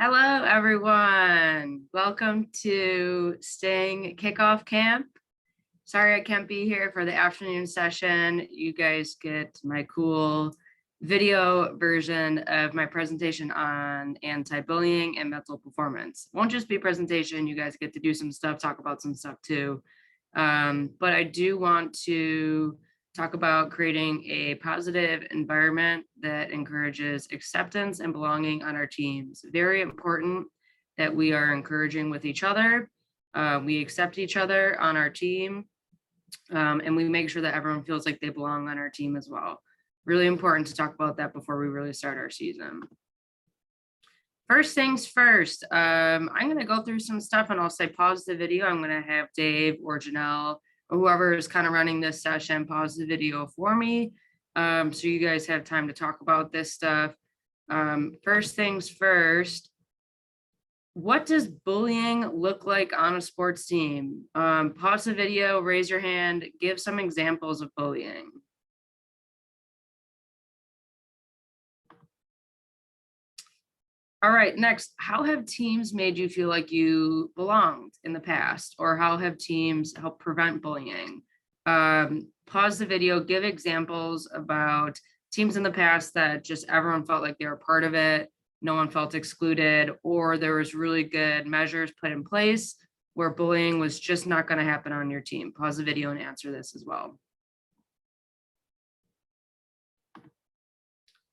Hello, everyone. Welcome to Staying Kickoff Camp. Sorry I can't be here for the afternoon session. You guys get my cool video version of my presentation on anti-bullying and mental performance. It won't just be presentation. You guys get to do some stuff, talk about some stuff too. But I do want to talk about creating a positive environment that encourages acceptance and belonging on our teams. Very important that we are encouraging with each other. We accept each other on our team, and we make sure that everyone feels like they belong on our team as well. Really important to talk about that before we really start our season. First things first, I'm going to go through some stuff and I'll say pause the video. I'm going to have Dave or Janelle or whoever is kind of running this session pause the video for me, so you guys have time to talk about this stuff. First things first, what does bullying look like on a sports team? Pause the video, raise your hand, give some examples of bullying. All right, next, how have teams made you feel like you belonged in the past, or how have teams helped prevent bullying? Pause the video, give examples about teams in the past that just everyone felt like they were part of it, no one felt excluded, or there was really good measures put in place where bullying was just not going to happen on your team. Pause the video and answer this as well.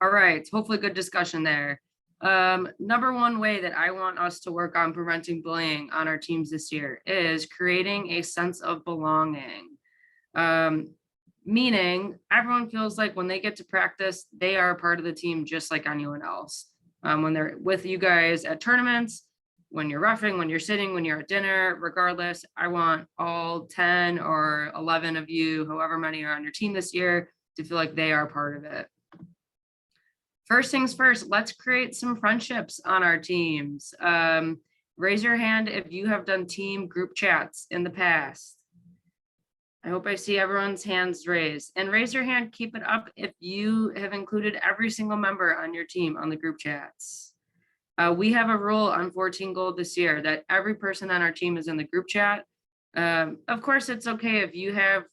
All right, hopefully good discussion there. Number one way that I want us to work on preventing bullying on our teams this year is creating a sense of belonging. Meaning everyone feels like when they get to practice, they are a part of the team just like anyone else. When they're with you guys at tournaments, when you're roughing, when you're sitting, when you're at dinner, regardless, I want all 10 or 11 of you, however many are on your team this year, to feel like they are part of it. First things first, let's create some friendships on our teams. Raise your hand if you have done team group chats in the past. I hope I see everyone's hands raised. And raise your hand, keep it up if you have included every single member on your team on the group chats. We have a rule on 14 Gold this year that every person on our team is in the group chat. Of course, it's okay if you have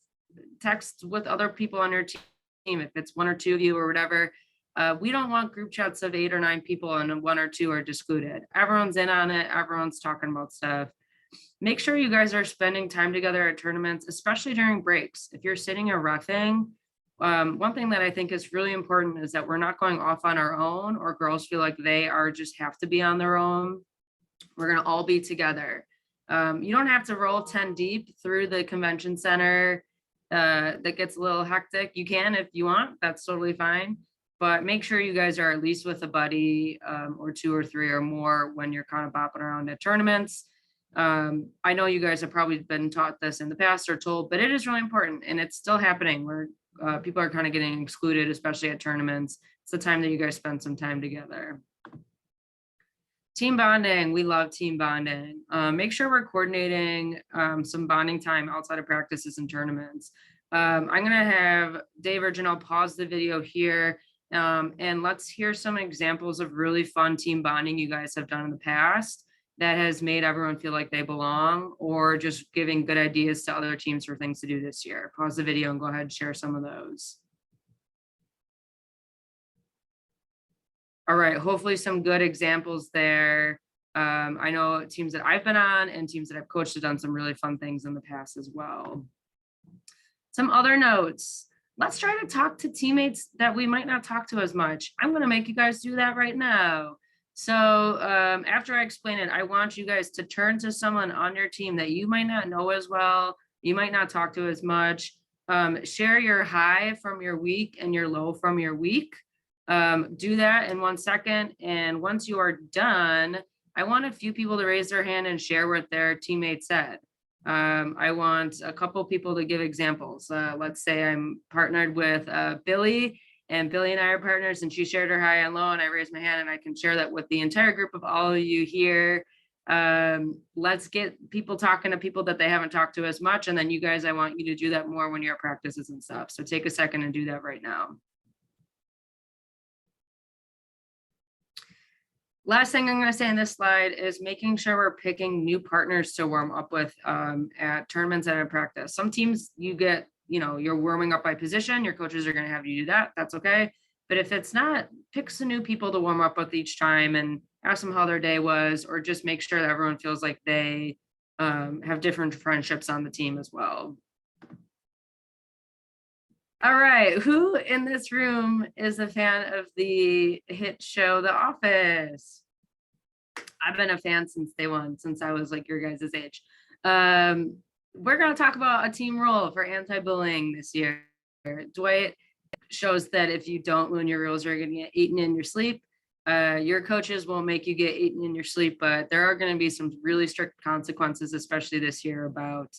texts with other people on your team, if it's one or two of you or whatever. We don't want group chats of 8 or 9 people and 1 or 2 are excluded. Everyone's in on it. Everyone's talking about stuff. Make sure you guys are spending time together at tournaments, especially during breaks. If you're sitting or roughing, one thing that I think is really important is that we're not going off on our own, or girls feel like they are just have to be on their own. We're going to all be together. You don't have to roll 10 deep through the convention center. That gets a little hectic. You can if you want. That's totally fine. But make sure you guys are at least with a buddy, or 2 or 3 or more when you're kind of bopping around at tournaments. I know you guys have probably been taught this in the past or told, but it is really important and it's still happening where people are kind of getting excluded, especially at tournaments. It's the time that you guys spend some time together. Team bonding, we love team bonding. Make sure we're coordinating some bonding time outside of practices and tournaments. I'm gonna have Dave or Janelle pause the video here. And let's hear some examples of really fun team bonding you guys have done in the past that has made everyone feel like they belong, or just giving good ideas to other teams for things to do this year. Pause the video and go ahead and share some of those. All right, hopefully some good examples there. I know teams that I've been on and teams that I've coached have done some really fun things in the past as well. Some other notes. Let's try to talk to teammates that we might not talk to as much. I'm going to make you guys do that right now. So after I explain it, I want you guys to turn to someone on your team that you might not know as well, you might not talk to as much. Share your high from your week and your low from your week. Do that in 1 second. And once you are done, I want a few people to raise their hand and share what their teammate said. I want a couple people to give examples. Let's say I'm partnered with Billy, and Billy and I are partners, and she shared her high and low, and I raised my hand, and I can share that with the entire group of all of you here. Let's get people talking to people that they haven't talked to as much, and then you guys, I want you to do that more when you're at practices and stuff. So take a second and do that right now. Last thing I'm going to say in this slide is making sure we're picking new partners to warm up with at tournaments and at practice. Some teams you get, you're warming up by position. Your coaches are going to have you do that. That's okay. But if it's not, pick some new people to warm up with each time and ask them how their day was, or just make sure that everyone feels like they have different friendships on the team as well. All right, who in this room is a fan of the hit show The Office? I've been a fan since day one, since I was like your guys' age. We're going to talk about a team rule for anti-bullying this year. Dwight shows that if you don't learn your rules, you're going to get eaten in your sleep. Your coaches won't make you get eaten in your sleep, but there are going to be some really strict consequences, especially this year, about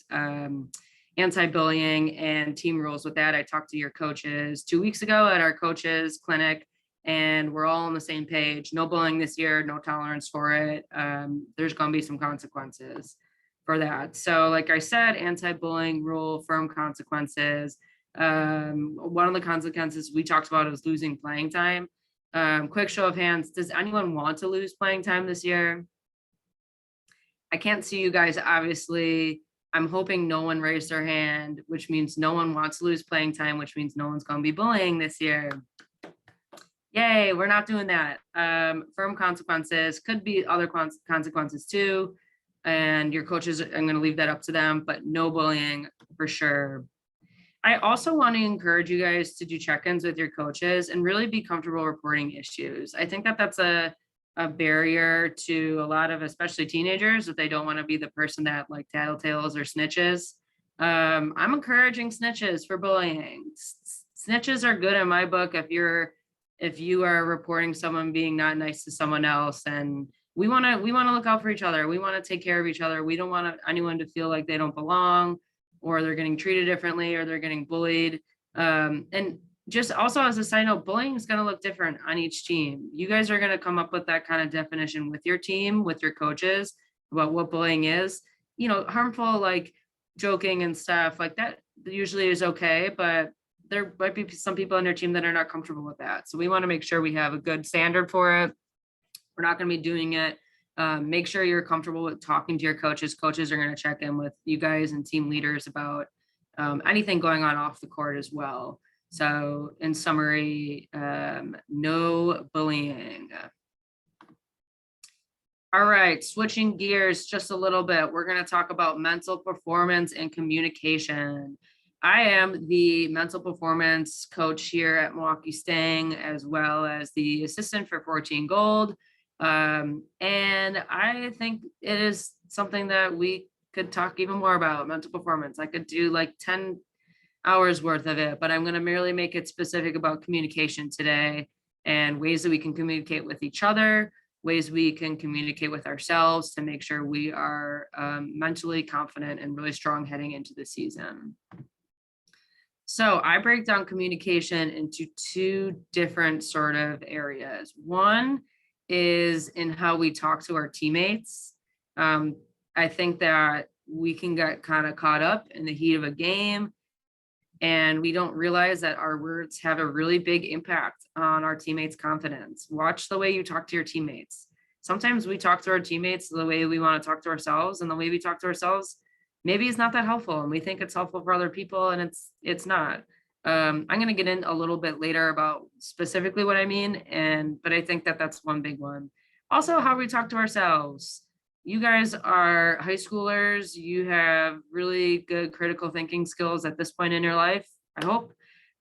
anti-bullying and team rules. With that, I talked to your coaches 2 weeks ago at our coaches clinic, and we're all on the same page. No bullying this year, no tolerance for it. There's going to be some consequences for that. So like I said, anti-bullying rule, firm consequences. One of the consequences we talked about is losing playing time. Quick show of hands, does anyone want to lose playing time this year? I can't see you guys, obviously. I'm hoping no one raised their hand, which means no one wants to lose playing time, which means no one's going to be bullying this year. Yay, we're not doing that. Firm consequences, could be other consequences too. And your coaches, I'm going to leave that up to them, but no bullying for sure. I also want to encourage you guys to do check-ins with your coaches and really be comfortable reporting issues. I think that that's a barrier to a lot of, especially teenagers, if they don't want to be the person that like tattletales or snitches. I'm encouraging snitches for bullying. Snitches are good in my book if you are reporting someone being not nice to someone else. And we want to look out for each other. We want to take care of each other. We don't want anyone to feel like they don't belong, or they're getting treated differently, or they're getting bullied. And just also as a side note, bullying is going to look different on each team. You guys are going to come up with that kind of definition with your team, with your coaches, about what bullying is. Harmful, like joking and stuff like that usually is okay, but there might be some people on your team that are not comfortable with that. So we want to make sure we have a good standard for it. We're not going to be doing it. Make sure you're comfortable with talking to your coaches. Coaches are going to check in with you guys and team leaders about anything going on off the court as well. So in summary, no bullying. All right, switching gears just a little bit. We're going to talk about mental performance and communication. I am the mental performance coach here at Milwaukee Sting, as well as the assistant for 14 Gold. And I think it is something that we could talk even more about, mental performance. I could do like 10 hours worth of it, but I'm going to merely make it specific about communication today and ways that we can communicate with each other, ways we can communicate with ourselves to make sure we are mentally confident and really strong heading into the season. So I break down communication into two different sort of areas. One is in how we talk to our teammates. I think that we can get kind of caught up in the heat of a game, and we don't realize that our words have a really big impact on our teammates' confidence. Watch the way you talk to your teammates. Sometimes we talk to our teammates the way we want to talk to ourselves, and the way we talk to ourselves maybe it's not that helpful, and we think it's helpful for other people, and it's not. I'm going to get in a little bit later about specifically what I mean, but I think that that's one big one. Also, how we talk to ourselves. You guys are high schoolers. You have really good critical thinking skills at this point in your life, I hope.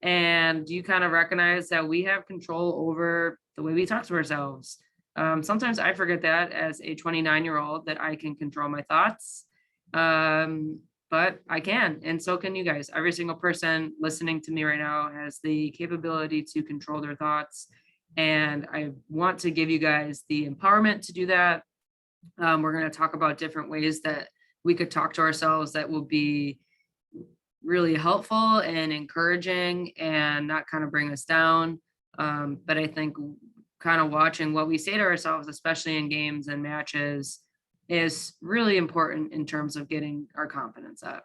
And you kind of recognize that we have control over the way we talk to ourselves. Sometimes I forget that as a 29-year-old that I can control my thoughts. But I can, and so can you guys. Every single person listening to me right now has the capability to control their thoughts. And I want to give you guys the empowerment to do that. We're going to talk about different ways that we could talk to ourselves that will be really helpful and encouraging and not kind of bring us down. But I think kind of watching what we say to ourselves, especially in games and matches, is really important in terms of getting our confidence up.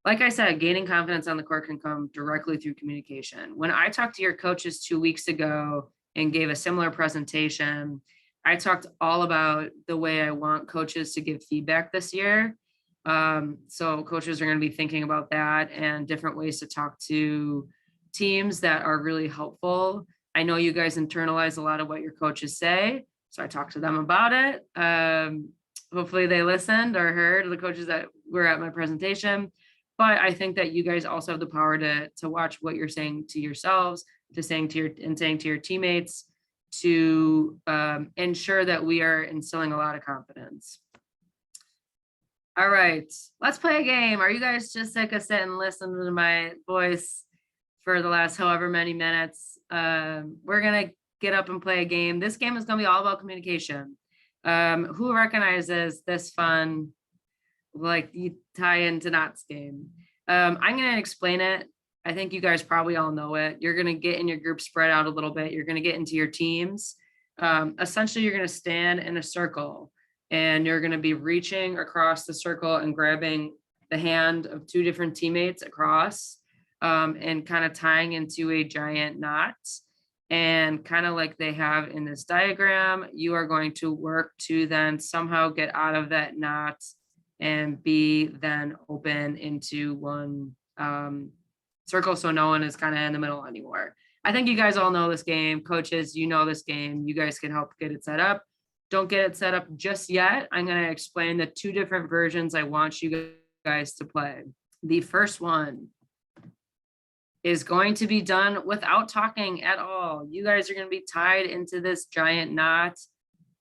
Like I said, gaining confidence on the court can come directly through communication. When I talked to your coaches 2 weeks ago, and gave a similar presentation. I talked all about the way I want coaches to give feedback this year. So coaches are going to be thinking about that and different ways to talk to teams that are really helpful. I know you guys internalize a lot of what your coaches say, so I talked to them about it. Hopefully they listened or heard the coaches that were at my presentation. But I think that you guys also have the power to watch what you're saying to yourselves, saying to your teammates, to ensure that we are instilling a lot of confidence. All right, let's play a game. Are you guys just sick of sitting and listening to my voice for the last however many minutes? We're gonna get up and play a game. This game is gonna be all about communication. Who recognizes this fun, like you tie into Knott's game? I'm gonna explain it. I think you guys probably all know it. You're gonna get in your group, spread out a little bit. You're gonna get into your teams. Essentially, you're gonna stand in a circle and you're gonna be reaching across the circle and grabbing the hand of two different teammates across, and kind of tying into a giant knot. And kind of like they have in this diagram, you are going to work to then somehow get out of that knot and be then open into one circle, so no one is kind of in the middle anymore. I think you guys all know this game. Coaches, you know this game. You guys can help get it set up. Don't get it set up just yet. I'm going to explain the two different versions I want you guys to play. The first one is going to be done without talking at all. You guys are going to be tied into this giant knot,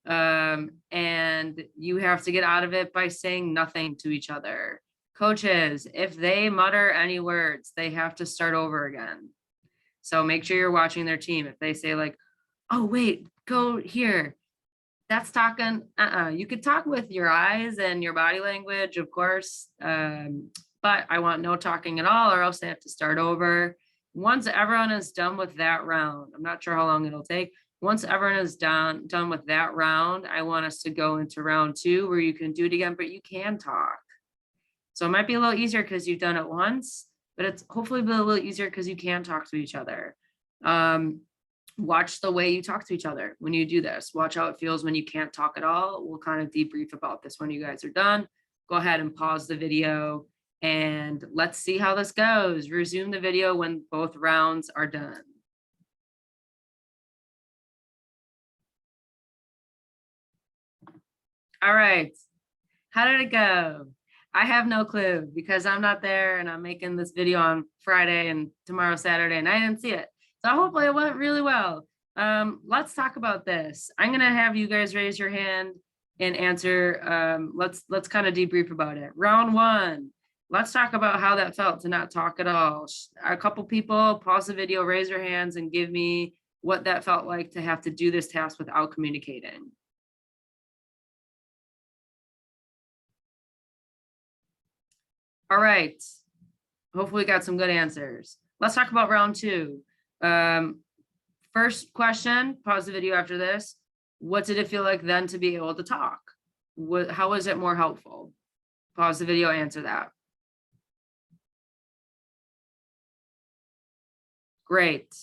and you have to get out of it by saying nothing to each other. Coaches, if they mutter any words, they have to start over again. So make sure you're watching their team. If they say like, oh, wait, go here, that's talking. You could talk with your eyes and your body language, of course. But I want no talking at all, or else they have to start over. Once everyone is done with that round, I'm not sure how long it'll take. Once everyone is done with that round, I want us to go into round 2 where you can do it again, but you can talk. So it might be a little easier because you've done it once, but it's hopefully a little easier because you can talk to each other. Watch the way you talk to each other when you do this. Watch how it feels when you can't talk at all. We'll kind of debrief about this when you guys are done. Go ahead and pause the video and let's see how this goes. Resume the video when both rounds are done. All right, how did it go? I have no clue because I'm not there and I'm making this video on Friday and tomorrow Saturday and I didn't see it. So hopefully it went really well. Let's talk about this. I'm gonna have you guys raise your hand and answer. Let's kind of debrief about it. Round 1, let's talk about how that felt to not talk at all. A couple people pause the video, raise your hands and give me what that felt like to have to do this task without communicating. All right, hopefully we got some good answers. Let's talk about round 2. First question, pause the video after this. What did it feel like then to be able to talk? How was it more helpful? Pause the video, answer that. Great.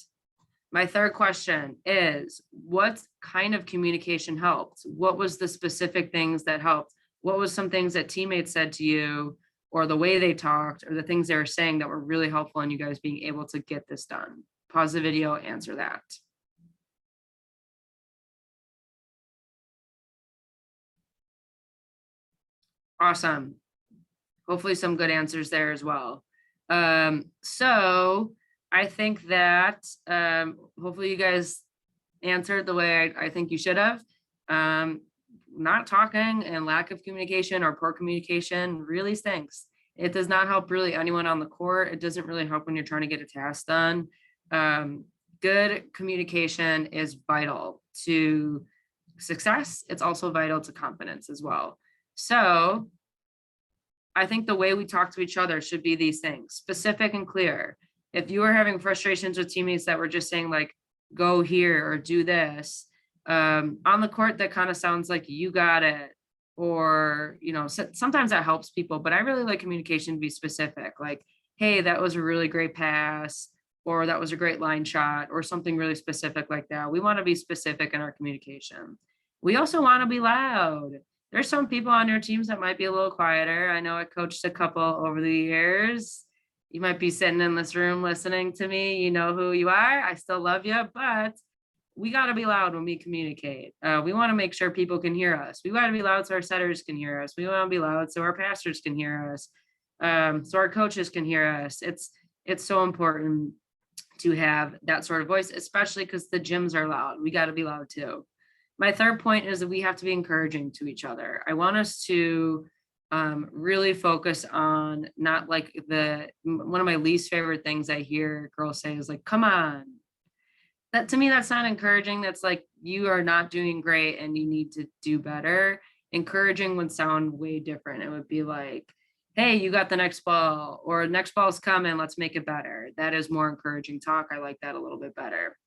My third question is, what kind of communication helped? What was the specific things that helped? What was some things that teammates said to you, or the way they talked, or the things they were saying that were really helpful in you guys being able to get this done? Pause the video, answer that. Awesome. Hopefully some good answers there as well. So I think that hopefully you guys answered the way I think you should have. Not talking and lack of communication or poor communication really stinks. It does not help really anyone on the court. It doesn't really help when you're trying to get a task done. Good communication is vital to success. It's also vital to confidence as well. So I think the way we talk to each other should be these things, specific and clear. If you are having frustrations with teammates that were just saying like, go here or do this, on the court, that kind of sounds like you got it. Or, you know, sometimes that helps people, but I really like communication to be specific. Like, hey, that was a really great pass. or that was a great line shot, or something really specific like that. We want to be specific in our communication. We also want to be loud. There's some people on your teams that might be a little quieter. I know I coached a couple over the years. You might be sitting in this room listening to me. You know who you are. I still love you, but we got to be loud when we communicate. We want to make sure people can hear us. We got to be loud so our setters can hear us. We want to be loud so our pastors can hear us, so our coaches can hear us. It's so important to have that sort of voice, especially because the gyms are loud. We got to be loud too. My third point is that we have to be encouraging to each other. I want us to really focus on not like one of my least favorite things I hear girls say is like, come on. That to me, that's not encouraging. That's like, you are not doing great and you need to do better. Encouraging would sound way different. It would be like, hey, you got the next ball, or next ball's coming, let's make it better. That is more encouraging talk. I like that a little bit better.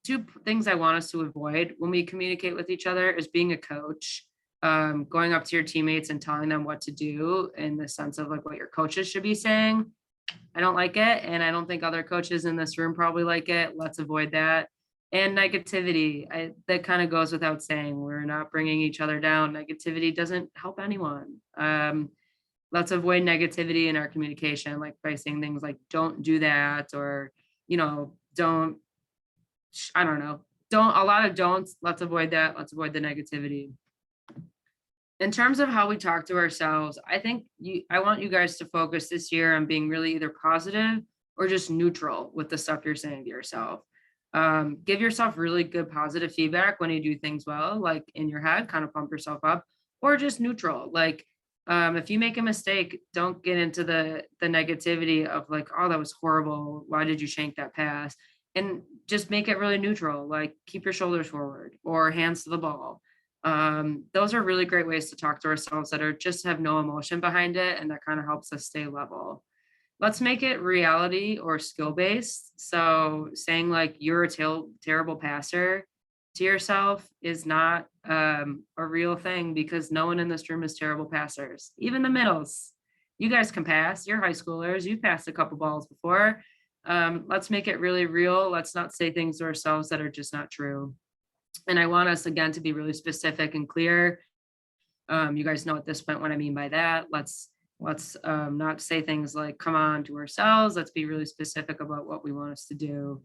Two things I want us to avoid when we communicate with each other is being a coach, going up to your teammates and telling them what to do in the sense of like what your coaches should be saying. I don't like it. And I don't think other coaches in this room probably like it. Let's avoid that. And negativity, that kind of goes without saying. We're not bringing each other down. Negativity doesn't help anyone. Let's avoid negativity in our communication, like by saying things like, don't do that, or, don't, I don't know, a lot of don'ts. Let's avoid that. Let's avoid the negativity. In terms of how we talk to ourselves, I want you guys to focus this year on being really either positive or just neutral with the stuff you're saying to yourself. Give yourself really good positive feedback when you do things well, like in your head, kind of pump yourself up, or just neutral. Like if you make a mistake, don't get into the negativity of like, oh, that was horrible. Why did you shank that pass? And just make it really neutral, like keep your shoulders forward or hands to the ball. Those are really great ways to talk to ourselves that are just have no emotion behind it, and that kind of helps us stay level. Let's make it reality or skill based. So saying like you're a terrible passer to yourself is not a real thing, because no one in this room is terrible passers. Even the middles, you guys can pass. You're high schoolers. You've passed a couple balls before. Let's make it really real. Let's not say things to ourselves that are just not true. And I want us again to be really specific and clear. You guys know at this point what I mean by that. Let's not say things like come on to ourselves. Let's be really specific about what we want us to do.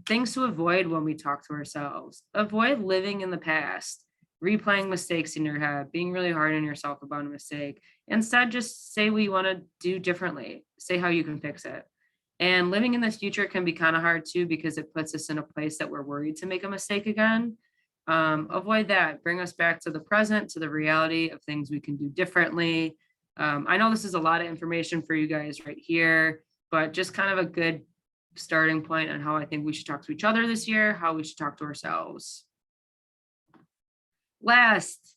Things to avoid when we talk to ourselves. Avoid living in the past, replaying mistakes in your head, being really hard on yourself about a mistake. Instead, just say what you want to do differently. Say how you can fix it. And living in the future can be kind of hard too, because it puts us in a place that we're worried to make a mistake again. Avoid that. Bring us back to the present, to the reality of things we can do differently. I know this is a lot of information for you guys right here, but just kind of a good starting point on how I think we should talk to each other this year, how we should talk to ourselves. Last,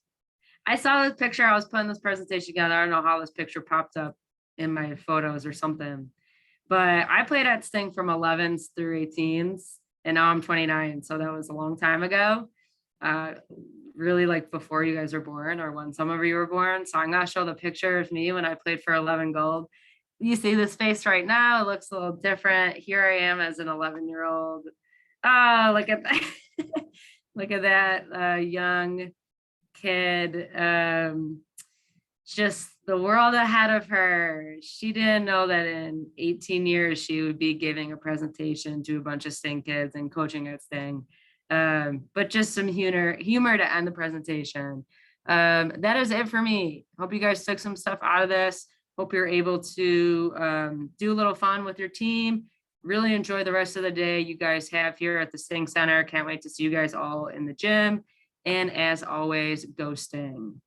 I saw this picture. I was putting this presentation together. I don't know how this picture popped up in my photos or something. But I played at Sting from 11s through 18s, and now I'm 29. So that was a long time ago. Really like before you guys were born, or when some of you were born. So I'm going to show the picture of me when I played for 11 Gold. You see this face right now. It looks a little different. Here I am as an 11-year-old. Oh, look at that. Look at that young kid. Just the world ahead of her. She didn't know that in 18 years she would be giving a presentation to a bunch of Sting kids and coaching at Sting. But just some humor to end the presentation. That is it for me. Hope you guys took some stuff out of this. Hope you're able to do a little fun with your team. Really enjoy the rest of the day you guys have here at the Sting Center. Can't wait to see you guys all in the gym. And as always, go Sting.